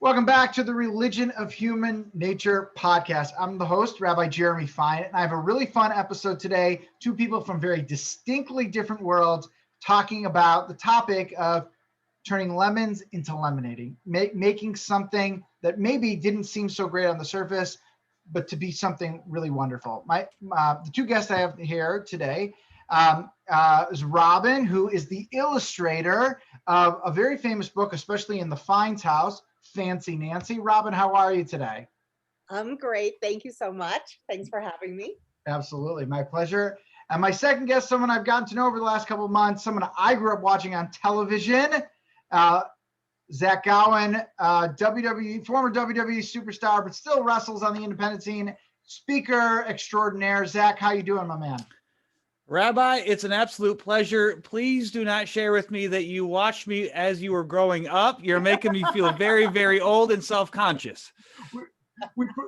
Welcome back to the Religion of Human Nature podcast. I'm the host, Rabbi Jeremy Fine, and I have a really fun episode today. Two people from very distinctly different worlds talking about the topic of turning lemons into lemonade, making something that maybe didn't seem so great on the surface, but to be something really wonderful. The two guests I have here today is Robin, who is the illustrator of a very famous book, especially in the Fine's house, Fancy Nancy. Robin, how are you today? I'm great. Thank you so much. Thanks for having me. Absolutely. My pleasure. And my second guest, someone I've gotten to know over the last couple of months, someone I grew up watching on television, Zach Gowen, former WWE superstar, but still wrestles on the independent scene, speaker extraordinaire. Zach, how you doing, my man? Rabbi, it's an absolute pleasure. Please do not share with me that you watched me as you were growing up. You're making me feel very, very old and self-conscious.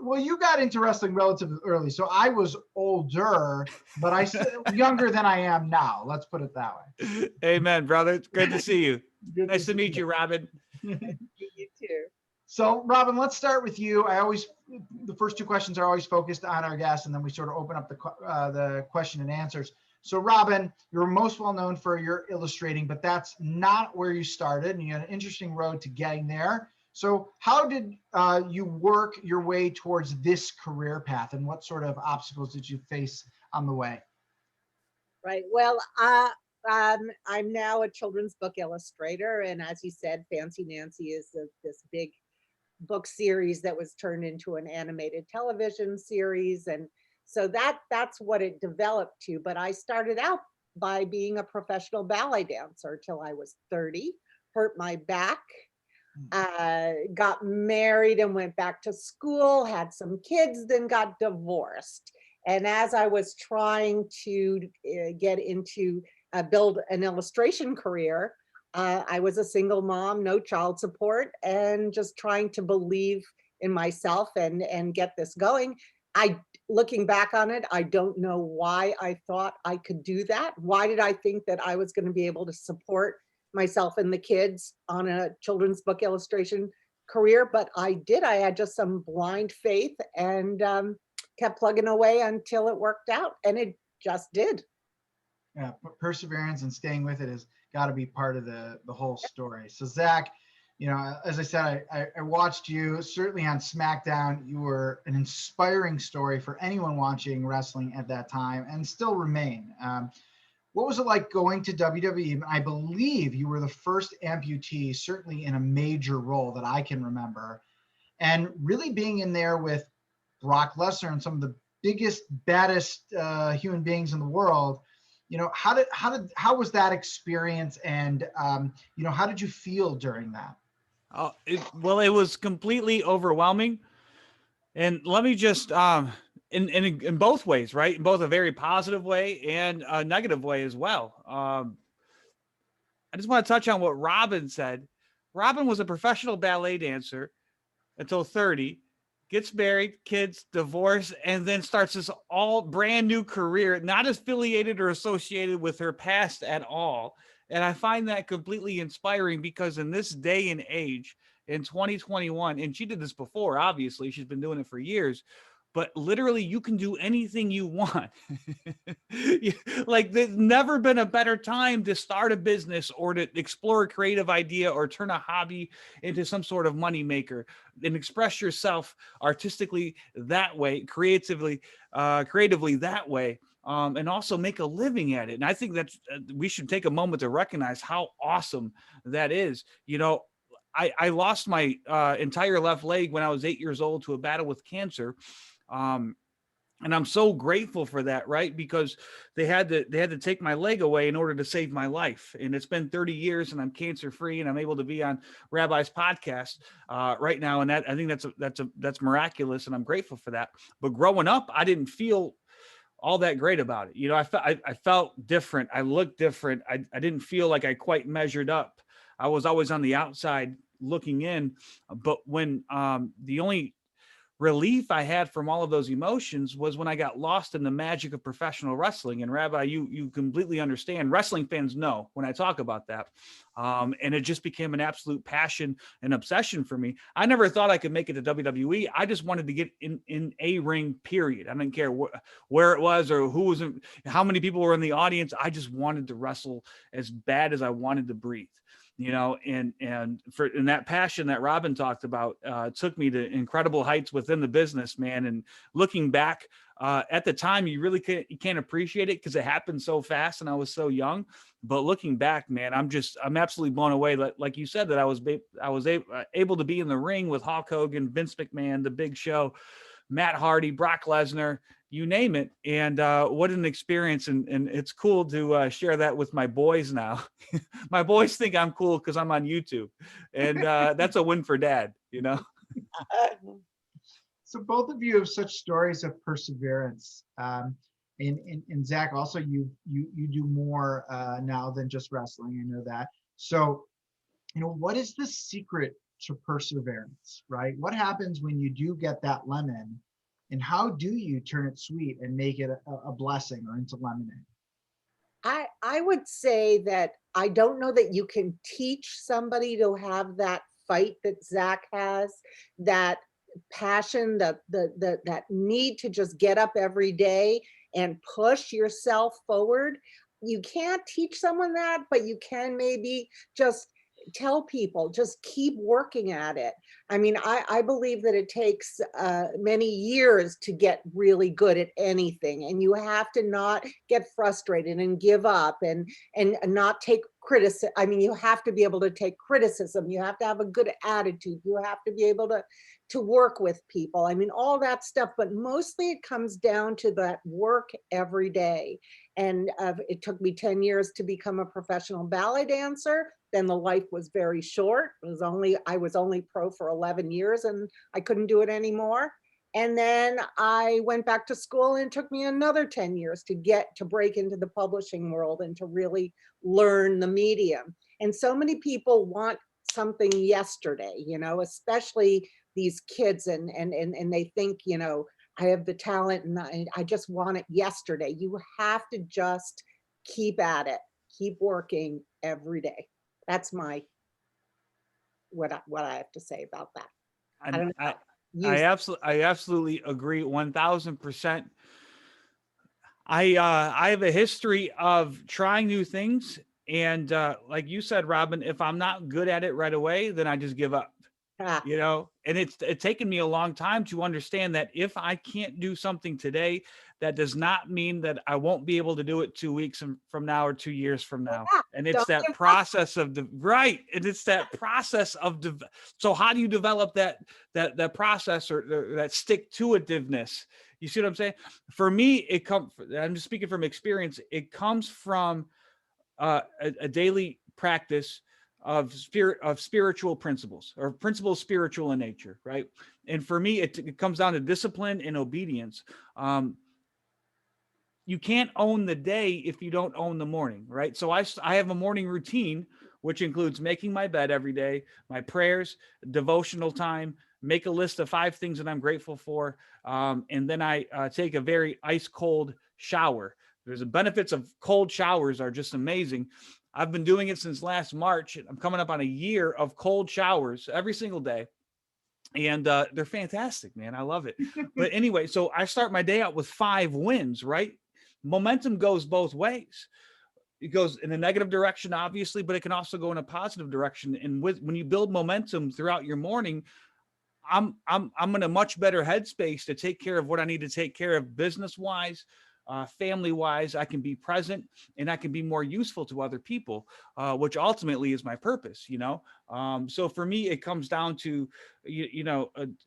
Well, you got into wrestling relatively early, so I was older, but I still younger than I am now. Let's put it that way. Amen, brother. It's good to see you. Nice to meet you, Robin. You too. So, Robin, let's start with you. The first two questions are always focused on our guests, and then we sort of open up the question and answers. So, Robin, you're most well known for your illustrating, but that's not where you started, and you had an interesting road to getting there. So how did you work your way towards this career path, and what sort of obstacles did you face on the way? Right. Well, I'm now a children's book illustrator, and as you said, Fancy Nancy is this big book series that was turned into an animated television series, and so that's what it developed to. But I started out by being a professional ballet dancer till I was 30, hurt my back. Got married and went back to school, had some kids, then got divorced. And as I was trying to get into build an illustration career, I was a single mom, no child support, and just trying to believe in myself and get this going. Looking back on it, I don't know why I thought I could do that. Why did I think that I was going to be able to support myself and the kids on a children's book illustration career? But I did. I had just some blind faith and kept plugging away until it worked out, and it just did. Yeah, perseverance and staying with it has got to be part of the whole story. So, Zach, as I said, I watched you certainly on SmackDown. You were an inspiring story for anyone watching wrestling at that time, and still remain. What was it like going to WWE? I believe you were the first amputee, certainly in a major role that I can remember, and really being in there with Brock Lesnar and some of the biggest, baddest human beings in the world. How was that experience, and how did you feel during that? It was completely overwhelming, and let me just in both ways, right? In both a very positive way and a negative way as well. I just want to touch on what Robin said. Robin was a professional ballet dancer until 30, gets married, kids, divorce, and then starts this all brand new career, not affiliated or associated with her past at all. And I find that completely inspiring, because in this day and age, in 2021, and she did this before, obviously, she's been doing it for years, but literally you can do anything you want. Like, there's never been a better time to start a business or to explore a creative idea or turn a hobby into some sort of money maker and express yourself artistically that way, creatively that way. And also make a living at it. And I think that we should take a moment to recognize how awesome that is. I lost my entire left leg when I was 8 years old to a battle with cancer. And I'm so grateful for that, right? Because they had to take my leg away in order to save my life. And it's been 30 years and I'm cancer free, and I'm able to be on Rabbi's podcast right now. And that, I think that's miraculous, and I'm grateful for that. But growing up, I didn't feel all that great about it. I felt different. I looked different. I didn't feel like I quite measured up. I was always on the outside looking in. But when the only relief I had from all of those emotions was when I got lost in the magic of professional wrestling. And Rabbi, you completely understand. Wrestling fans know when I talk about that. And it just became an absolute passion and obsession for me. I never thought I could make it to WWE. I just wanted to get in a ring, period. I didn't care where it was or who was how many people were in the audience. I just wanted to wrestle as bad as I wanted to breathe. And that passion that Robin talked about took me to incredible heights within the business, man. And looking back at the time, you can't appreciate it because it happened so fast and I was so young. But looking back, man, I'm absolutely blown away. Like you said, that I was able to be in the ring with Hulk Hogan, Vince McMahon, The Big Show, Matt Hardy, Brock Lesnar, you name it. And what an experience. And it's cool to share that with my boys now. My boys think I'm cool because I'm on YouTube. And that's a win for dad, So both of you have such stories of perseverance. And Zach, also you do more now than just wrestling. I know that. So, what is the secret to perseverance, right? What happens when you do get that lemon, and how do you turn it sweet and make it a blessing or into lemonade? I would say that I don't know that you can teach somebody to have that fight that Zach has, that passion, that need to just get up every day and push yourself forward. You can't teach someone that, but you can maybe just tell people, just keep working at it. I mean, I believe that it takes many years to get really good at anything, and you have to not get frustrated and give up and not take criticism. I mean, you have to be able to take criticism. You have to have a good attitude. You have to be able to work with people. I mean, all that stuff, but mostly it comes down to that work every day. And it took me 10 years to become a professional ballet dancer. Then the life was very short. I was only pro for 11 years and I couldn't do it anymore. And then I went back to school and it took me another 10 years to break into the publishing world and to really learn the medium. And so many people want something yesterday, especially these kids and they think, I have the talent and I just want it yesterday. You have to just keep at it, keep working every day. That's what I have to say about that. I don't know. I absolutely agree 1000%. I have a history of trying new things. And like you said, Robin, if I'm not good at it right away, then I just give up. And it's taken me a long time to understand that if I can't do something today, that does not mean that I won't be able to do it 2 weeks from now or 2 years from now. And it's that process of so how do you develop that process or that stick-to-itiveness? You see what I'm saying? For me, I'm just speaking from experience. It comes from a daily practice of spiritual principles or principles spiritual in nature, right? And for me, it comes down to discipline and obedience. You can't own the day if you don't own the morning, right? So I have a morning routine, which includes making my bed every day, my prayers, devotional time, make a list of 5 things that I'm grateful for. And then I take a very ice cold shower. There's the benefits of cold showers are just amazing. I've been doing it since last March. I'm coming up on a year of cold showers every single day. And they're fantastic, man. I love it. But anyway, so I start my day out with 5 wins, right? Momentum goes both ways. It goes in a negative direction, obviously, but it can also go in a positive direction. And when you build momentum throughout your morning, I'm in a much better headspace to take care of what I need to take care of business-wise, family-wise. I can be present and I can be more useful to other people, which ultimately is my purpose, So for me, it comes down to,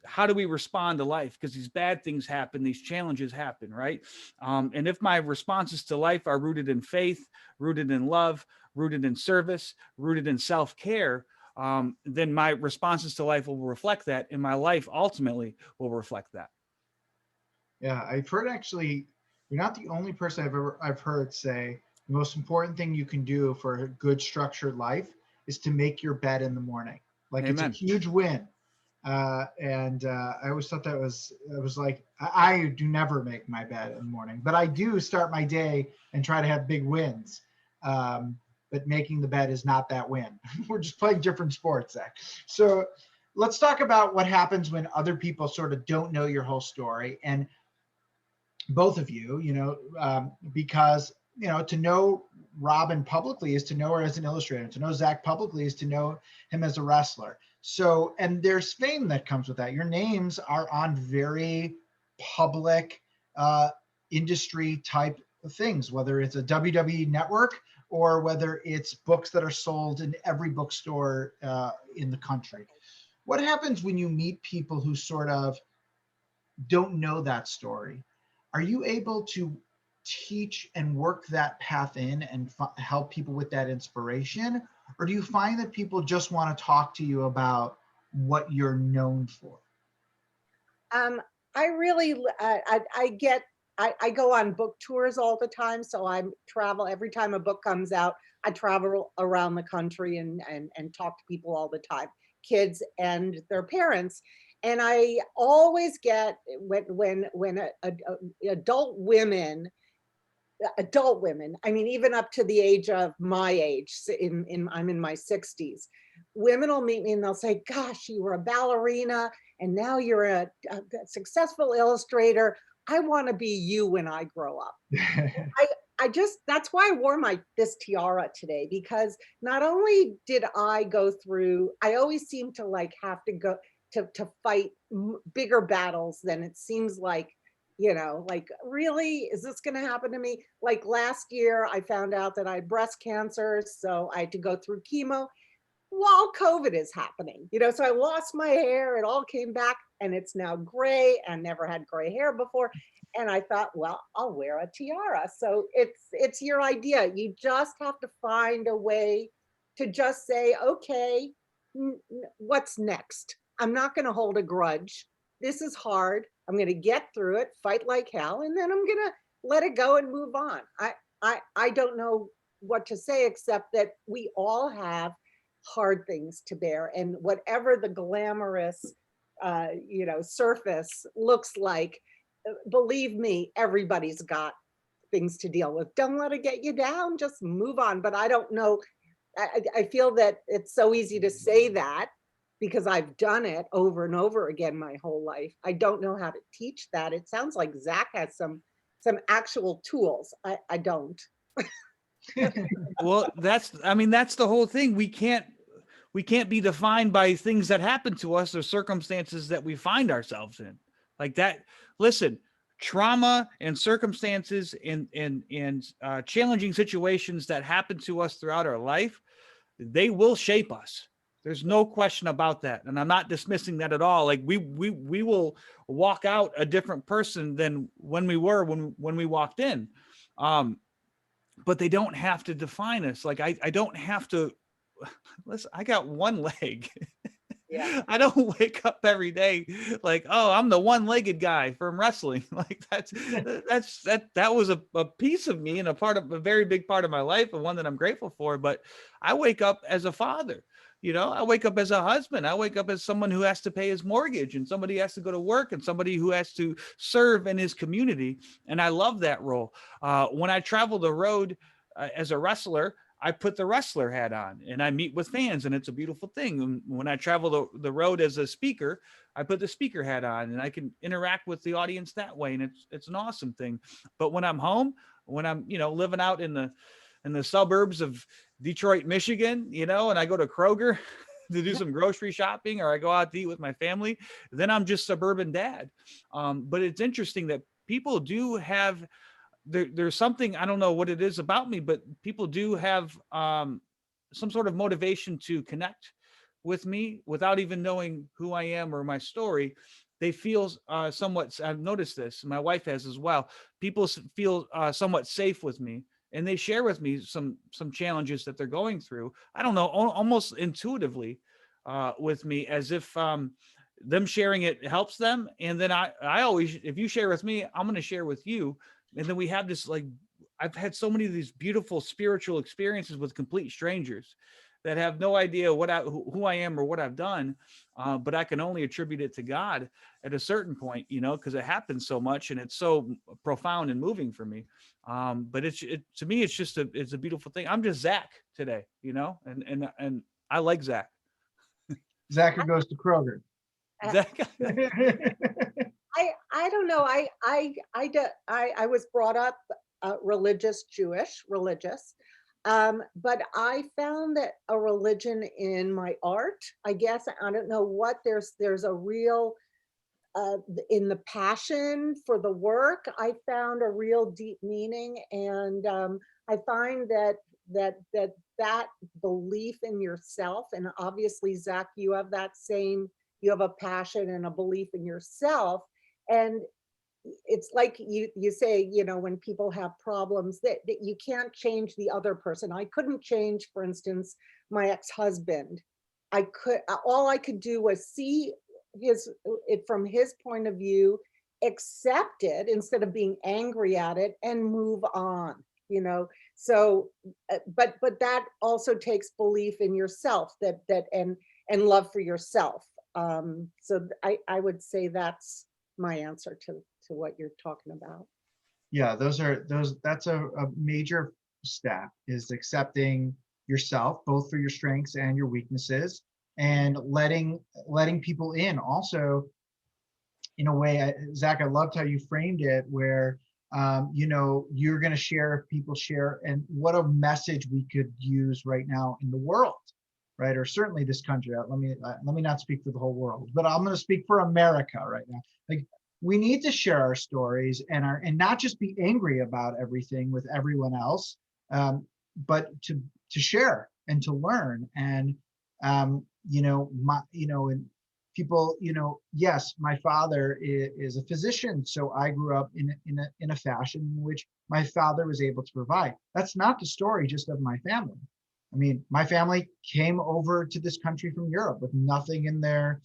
how do we respond to life? Because these bad things happen, these challenges happen, right? And if my responses to life are rooted in faith, rooted in love, rooted in service, rooted in self-care, then my responses to life will reflect that, and my life ultimately will reflect that. Yeah, I've heard actually, you're not the only person I've heard say the most important thing you can do for a good structured life is to make your bed in the morning. Like Amen. It's a huge win. I always thought that it was like, I do never make my bed in the morning, but I do start my day and try to have big wins. But making the bed is not that win. We're just playing different sports, Zach. So let's talk about what happens when other people sort of don't know your whole story. And both of you, because, to know Robin publicly is to know her as an illustrator. To know Zach publicly is to know him as a wrestler. So, and there's fame that comes with that. Your names are on very public industry type of things, whether it's a WWE network or whether it's books that are sold in every bookstore in the country. What happens when you meet people who sort of don't know that story? Are you able to teach and work that path in and help people with that inspiration? Or do you find that people just want to talk to you about what you're known for? I really, I go on book tours all the time. So I travel every time a book comes out. I travel around the country and talk to people all the time, kids and their parents. And I always get when adult women, I mean, even up to the age of my age, I'm in my 60s, women will meet me and they'll say, gosh, you were a ballerina and now you're a successful illustrator. I want to be you when I grow up. I just, that's why I wore this tiara today, because not only did I go through, I always seem to like have to go to fight bigger battles than it seems like, like, really, is this going to happen to me? Like last year, I found out that I had breast cancer. So I had to go through chemo while COVID is happening, so I lost my hair. It all came back and it's now gray, and never had gray hair before. And I thought, well, I'll wear a tiara. So it's your idea. You just have to find a way to just say, okay, what's next? I'm not going to hold a grudge. This is hard. I'm going to get through it, fight like hell, and then I'm going to let it go and move on. I don't know what to say, except that we all have hard things to bear, and whatever the glamorous surface looks like, believe me, everybody's got things to deal with. Don't let it get you down, just move on. But I don't know, I feel that it's so easy to say that because I've done it over and over again my whole life. I don't know how to teach that. It sounds like Zach has some actual tools. I don't. Well, that's the whole thing. We can't be defined by things that happen to us or circumstances that we find ourselves in. Like that. Listen, trauma and circumstances and challenging situations that happen to us throughout our life, they will shape us. There's no question about that. And I'm not dismissing that at all. Like we will walk out a different person than when we were when we walked in. But they don't have to define us. Like I don't have to. Listen, I got one leg. Yeah. I don't wake up every day like, oh, I'm the one-legged guy from wrestling. Like that was a piece of me and a very big part of my life, and one that I'm grateful for. But I wake up as a father. I wake up as a husband. I wake up as someone who has to pay his mortgage, and somebody has to go to work, and somebody who has to serve in his community. And I love that role. When I travel the road as a wrestler, I put the wrestler hat on and I meet with fans, and it's a beautiful thing. And when I travel the road as a speaker, I put the speaker hat on and I can interact with the audience that way. And it's an awesome thing. But when I'm home, when I'm, living out in the suburbs of Detroit, Michigan, and I go to Kroger to do some grocery shopping, or I go out to eat with my family, then I'm just suburban dad. But it's interesting that people do have, there's something, I don't know what it is about me, but people do have some sort of motivation to connect with me without even knowing who I am or my story. They feel somewhat, I've noticed this, my wife has as well. People feel somewhat safe with me, and they share with me some challenges that they're going through. I don't know, almost intuitively with me, as if them sharing it helps them. And then I always, if you share with me, I'm going to share with you. And then we have this, like, I've had so many of these beautiful spiritual experiences with complete strangers that have no idea who I am or what I've done, but I can only attribute it to God at a certain point, because it happens so much and it's so profound and moving for me. But to me, it's a beautiful thing. I'm just Zach today, and I like Zach. Zach who goes to Kroger. Zach. I don't know. I was brought up religious, religious. But I found that a religion in my art, I guess, I don't know what, there's a real, in the passion for the work, I found a real deep meaning. And I find that belief in yourself, and obviously, Zach, you have you have a passion and a belief in yourself. And it's like you say, when people have problems that you can't change the other person. I couldn't change, for instance, my ex-husband. All I could do was see it from his point of view, accept it instead of being angry at it, and move on. So but that also takes belief in yourself, and love for yourself. So I would say that's my answer to what you're talking about. Yeah, that's a major step, is accepting yourself, both for your strengths and your weaknesses, and letting people in. Also, in a way, Zach, I loved how you framed it, where you're going to share if people share, and what a message we could use right now in the world, right? Or certainly this country. Let me not speak for the whole world, but I'm going to speak for America right now. Like, we need to share our stories and not just be angry about everything with everyone else, but to share and to learn. And and people, yes, my father is a physician, so I grew up in a fashion in which my father was able to provide. That's not the story just of my family. I mean, my family came over to this country from Europe with nothing in their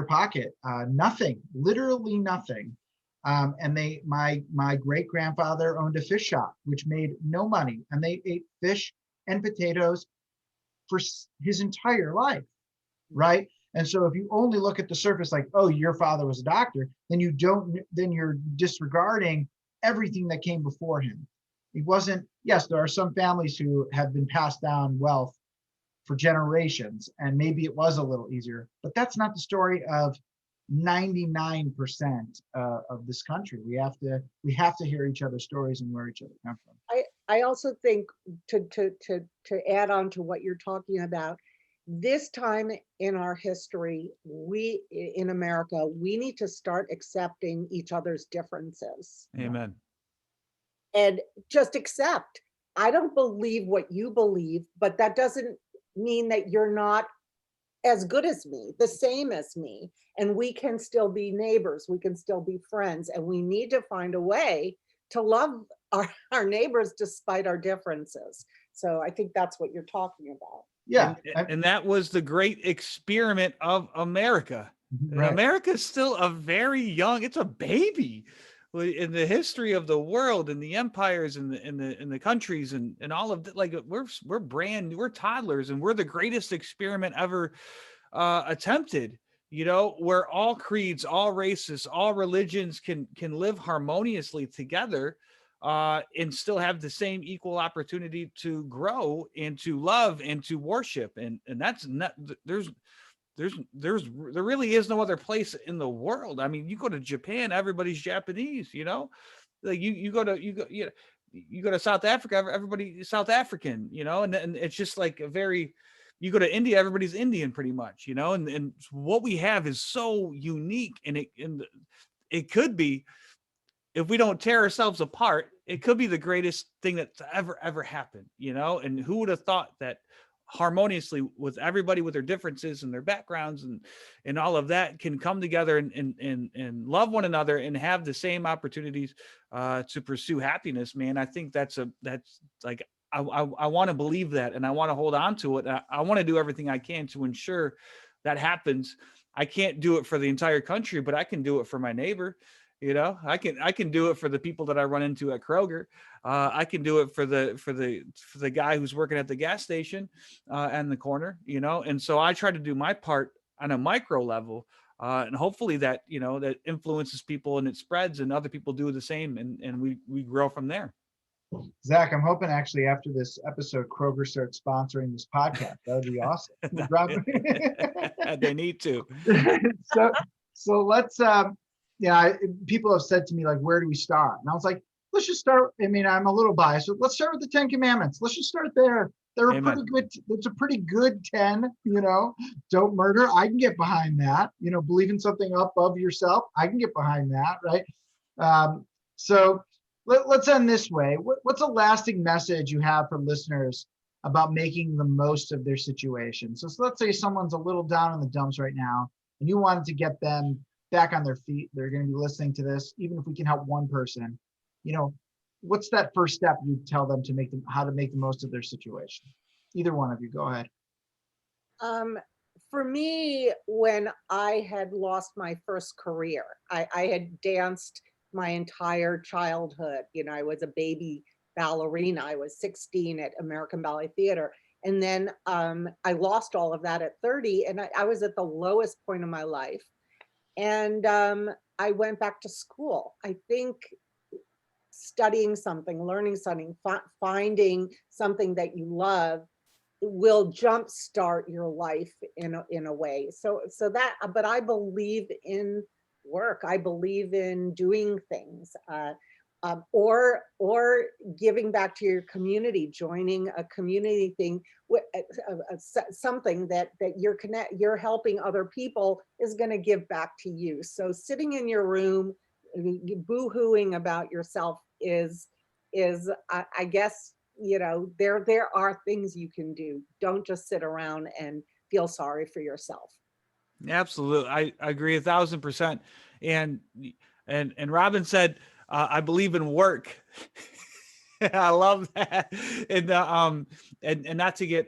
pocket, nothing, literally nothing. And my great grandfather owned a fish shop, which made no money, and they ate fish and potatoes for his entire life, right? And so if you only look at the surface, like, oh, your father was a doctor, then you're disregarding everything that came before him. It wasn't, yes, there are some families who have been passed down wealth for generations, and maybe it was a little easier, but that's not the story of 99% of this country. We have to hear each other's stories and where each other come from. I also think, to add on to what you're talking about, this time in our history, we in America, we need to start accepting each other's differences. Amen. And just accept. I don't believe what you believe, but that doesn't mean that you're not as good as me, the same as me. And we can still be neighbors, we can still be friends, and we need to find a way to love our neighbors despite our differences. So I think that's what you're talking about. Yeah. And that was the great experiment of America. Right. America's still it's a baby in the history of the world, and the empires and the countries and all of that. Like, we're brand new, we're toddlers, and we're the greatest experiment ever attempted, where all creeds, all races, all religions can live harmoniously together, and still have the same equal opportunity to grow and to love and to worship. And that's not, there really is no other place in the world. I mean, you go to Japan, everybody's Japanese, like you go to South Africa, everybody's South African, and it's just like you go to India, everybody's Indian pretty much, and what we have is so unique, and it could be, if we don't tear ourselves apart, it could be the greatest thing that's ever happened, and who would have thought that harmoniously with everybody with their differences and their backgrounds and all of that can come together and love one another and have the same opportunities to pursue happiness, man. I think that's like, I want to believe that, and I want to hold on to it. I want to do everything I can to ensure that happens. I can't do it for the entire country, but I can do it for my neighbor. You know, I can do it for the people that I run into at Kroger. I can do it for the guy who's working at the gas station and the corner, you know. And so I try to do my part on a micro level, and hopefully that, you know, that influences people and it spreads, and other people do the same, and we grow from there. Zach, I'm hoping actually after this episode, Kroger starts sponsoring this podcast. That would be awesome. We'll drop They need to. So let's people have said to me, like, where do we start? And I was like, let's just start. I mean, I'm a little biased, but let's start with the 10 Commandments. Let's just start there. They're a pretty good. It's a pretty good 10. You know, don't murder. I can get behind that. You know, believe in something up of yourself. I can get behind that, right? So let's end this way. What's a lasting message you have for listeners about making the most of their situation? So let's say someone's a little down in the dumps right now, and you wanted to get them back on their feet. They're going to be listening to this. Even if we can help one person, you know, what's that first step you tell them to how to make the most of their situation? Either one of you, go ahead. For me, when I had lost my first career, I had danced my entire childhood. You know, I was a baby ballerina. I was 16 at American Ballet Theater. And then I lost all of that at 30, and I was at the lowest point of my life. And I went back to school. I think studying something, learning something, finding something that you love will jumpstart your life in a way. So that, but I believe in work. I believe in doing things, or giving back to your community, joining a community thing, something that you're helping other people is going to give back to you. So sitting in your room boo-hooing about yourself is I guess, you know, there are things you can do. Don't just sit around and feel sorry for yourself. Absolutely. I agree 1,000%. And Robin said, I believe in work. I love that. And not to get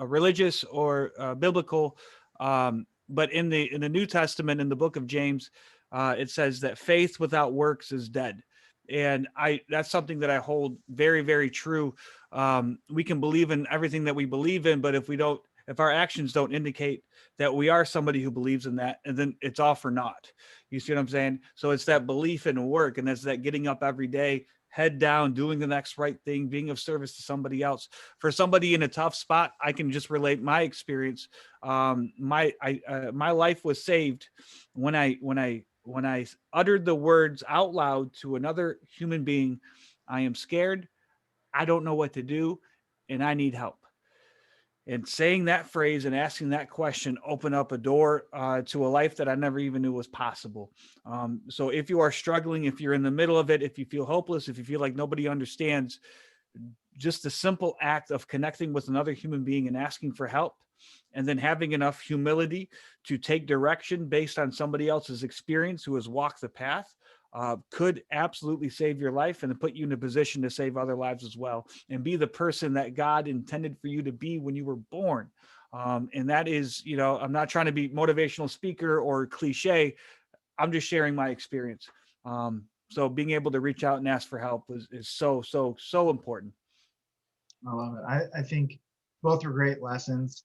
religious or biblical, but in the New Testament, in the book of James, it says that faith without works is dead. And that's something that I hold very, very true. We can believe in everything that we believe in, but if our actions don't indicate that we are somebody who believes in that, and then it's all for naught. You see what I'm saying? So it's that belief in work, and that's that getting up every day, head down, doing the next right thing, being of service to somebody else. For somebody in a tough spot, I can just relate my experience. My life was saved when I uttered the words out loud to another human being, I am scared, I don't know what to do, and I need help. And saying that phrase and asking that question opened up a door to a life that I never even knew was possible. So if you are struggling, if you're in the middle of it, if you feel hopeless, if you feel like nobody understands, just the simple act of connecting with another human being and asking for help, and then having enough humility to take direction based on somebody else's experience who has walked the path, could absolutely save your life and put you in a position to save other lives as well, and be the person that God intended for you to be when you were born. And that is, you know, I'm not trying to be motivational speaker or cliche. I'm just sharing my experience. So being able to reach out and ask for help is so important. I love it. I think both are great lessons.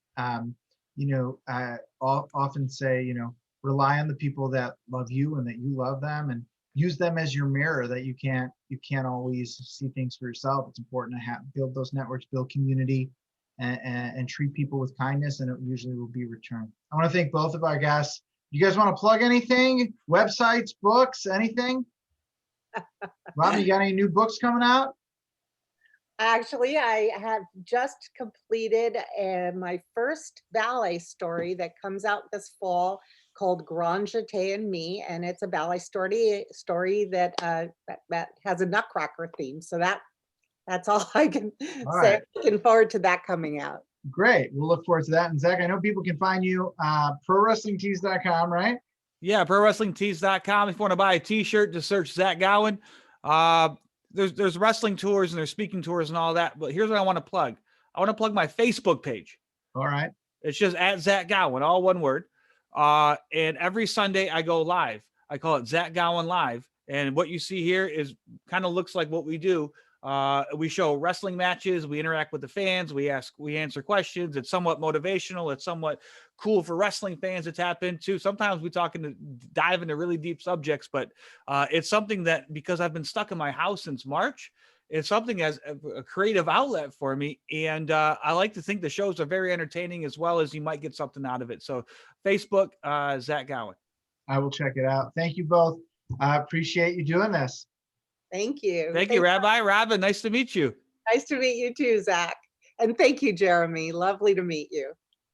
You know, I often say, you know, rely on the people that love you and that you love them, and use them as your mirror. That you can't always see things for yourself. It's important to build those networks, build community, and treat people with kindness, and it usually will be returned. I want to thank both of our guests. You guys want to plug anything? Websites, books, anything? Robin, you got any new books coming out? Actually, I have just completed my first ballet story that comes out this fall, called Grand Jeté and Me, and it's a ballet story that has a Nutcracker theme. So that's all I can say. Right. Looking forward to that coming out. Great. We'll look forward to that. And Zach, I know people can find you prowrestlingtees.com, right? Yeah, prowrestlingtees.com. If you want to buy a t-shirt, just search Zach Gowen. There's wrestling tours and there's speaking tours and all that. But here's what I want to plug. I want to plug my Facebook page. All right. It's just at Zach Gowen, all one word. And every Sunday I go live. I call it Zach Gowen Live. And what you see here is kind of looks like what we do. We show wrestling matches. We interact with the fans. We answer questions. It's somewhat motivational. It's somewhat cool for wrestling fans to tap into. Sometimes we dive into really deep subjects, but it's something that, because I've been stuck in my house since March, it's something as a creative outlet for me. And I like to think the shows are very entertaining, as well as you might get something out of it. So Facebook, Zach Gowen. I will check it out. Thank you both. I appreciate you doing this. Thank you. Thank you, Rabbi. Robin, nice to meet you. Nice to meet you too, Zach. And thank you, Jeremy. Lovely to meet you.